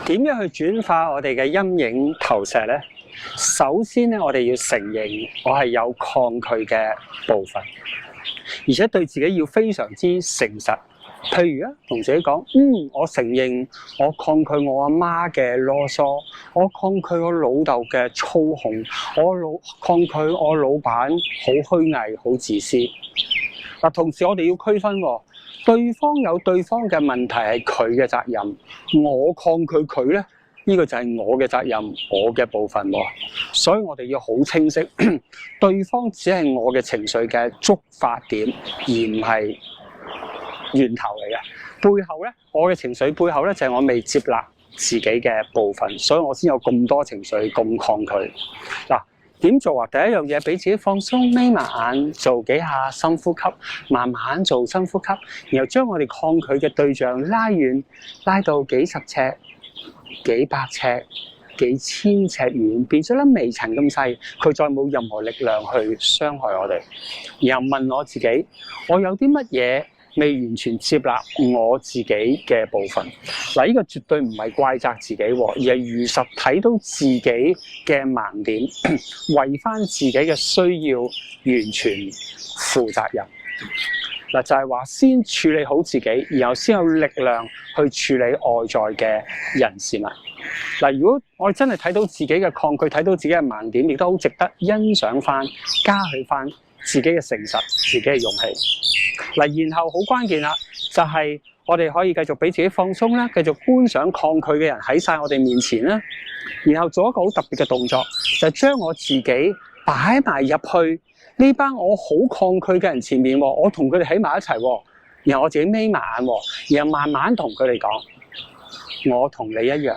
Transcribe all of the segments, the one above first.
點樣去轉化我哋嘅陰影投射呢？首先咧，我哋要承認我係有抗拒嘅部分，而且對自己要非常之誠實。譬如啊，同自己講，我承認我抗拒我阿媽嘅囉嗦，我抗拒我老豆嘅操控，抗拒我老闆好虛偽、好自私。嗱，同時我哋要區分，對方有對方嘅問題係佢嘅責任，我抗拒佢咧，呢個就係我嘅責任，我嘅部分。所以我哋要好清晰，對方只係我嘅情緒嘅觸發點，而唔係源頭嚟嘅。背後咧，我嘅情緒背後咧就係我未接納自己嘅部分，所以我先有咁多情緒咁抗拒。嗱，點做啊？第一樣嘢，俾自己放鬆，眯埋眼，做幾下深呼吸，慢慢做深呼吸，然後將我哋抗拒嘅對象拉遠，拉到幾十尺、幾百尺、幾千尺遠，變咗粒微塵咁細，佢再冇任何力量去傷害我哋。然後問我自己，我有啲乜嘢未完全接納我自己嘅部分？嗱，呢個絕對唔係怪責自己，而係如實睇到自己嘅盲點，為翻自己嘅需要完全負責任。嗱，就係話先處理好自己，然後先有力量去處理外在嘅人事物。嗱，如果我真係睇到自己嘅抗拒，睇到自己嘅盲點，亦都好值得欣賞翻、嘉許翻自己嘅誠實、自己嘅勇氣。嗱，然後好關鍵啦，就係我哋可以繼續俾自己放鬆啦，繼續觀賞抗拒嘅人喺晒我哋面前啦，然後做一個好特別嘅動作，就係將我自己擺埋入去呢班我好抗拒嘅人前面，我同佢哋喺埋一齊，然後我自己眯埋眼，然後慢慢同佢哋講，我同你一樣，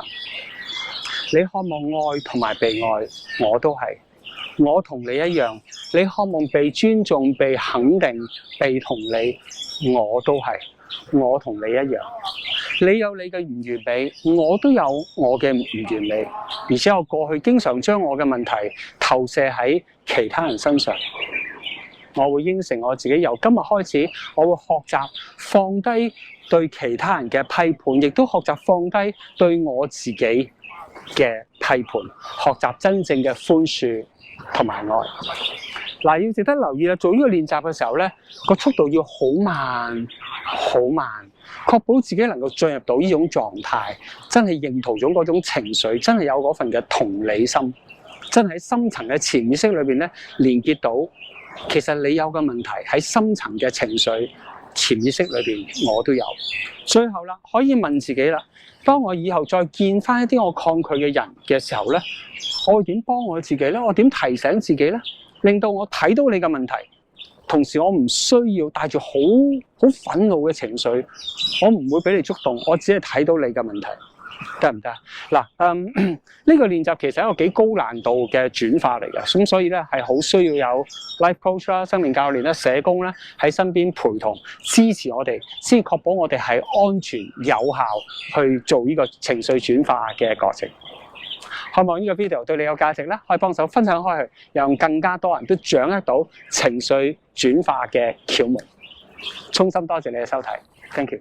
你渴望愛同埋被愛，我都係。我同你一樣，你渴望被尊重、被肯定、被同理，我都係。我同你一樣，你有你嘅唔完美，我都有我嘅唔完美，而且我過去經常將我嘅問題投射喺其他人身上。我會應承我自己，由今日開始，我會學習放低對其他人嘅批判，亦都學習放低對我自己嘅批判，學習真正嘅寬恕同埋愛。嗱，要值得留意啦，做呢個練習嘅時候咧，個速度要好慢，好慢，確保自己能夠進入到呢種狀態，真係認同咗嗰種情緒，真係有嗰份嘅同理心，真係喺深層嘅潛意識裏邊咧，連結到其實你有嘅問題喺深層嘅情緒潛意識裏邊，我都有。最後啦，可以問自己啦，當我以後再見翻一啲我抗拒嘅人嘅時候咧，我會點幫我自己咧？我點提醒自己咧？令到我睇到你嘅問題，同時我唔需要帶住好憤怒嘅情緒，我唔會俾你觸動，我只係睇到你嘅問題，得唔得？嗱，呢個練習其實係一個幾高難度嘅轉化嚟嘅，咁所以咧係好需要有 life coach 啦、生命教練啦、社工咧喺身邊陪同支持我哋，先確保我哋係安全有效去做呢個情緒轉化嘅過程。希望呢個 video 對你有價值啦，可以幫手分享開去，讓更加多人都掌握到情緒轉化嘅竅門。衷心多謝你嘅收睇 ，thank you。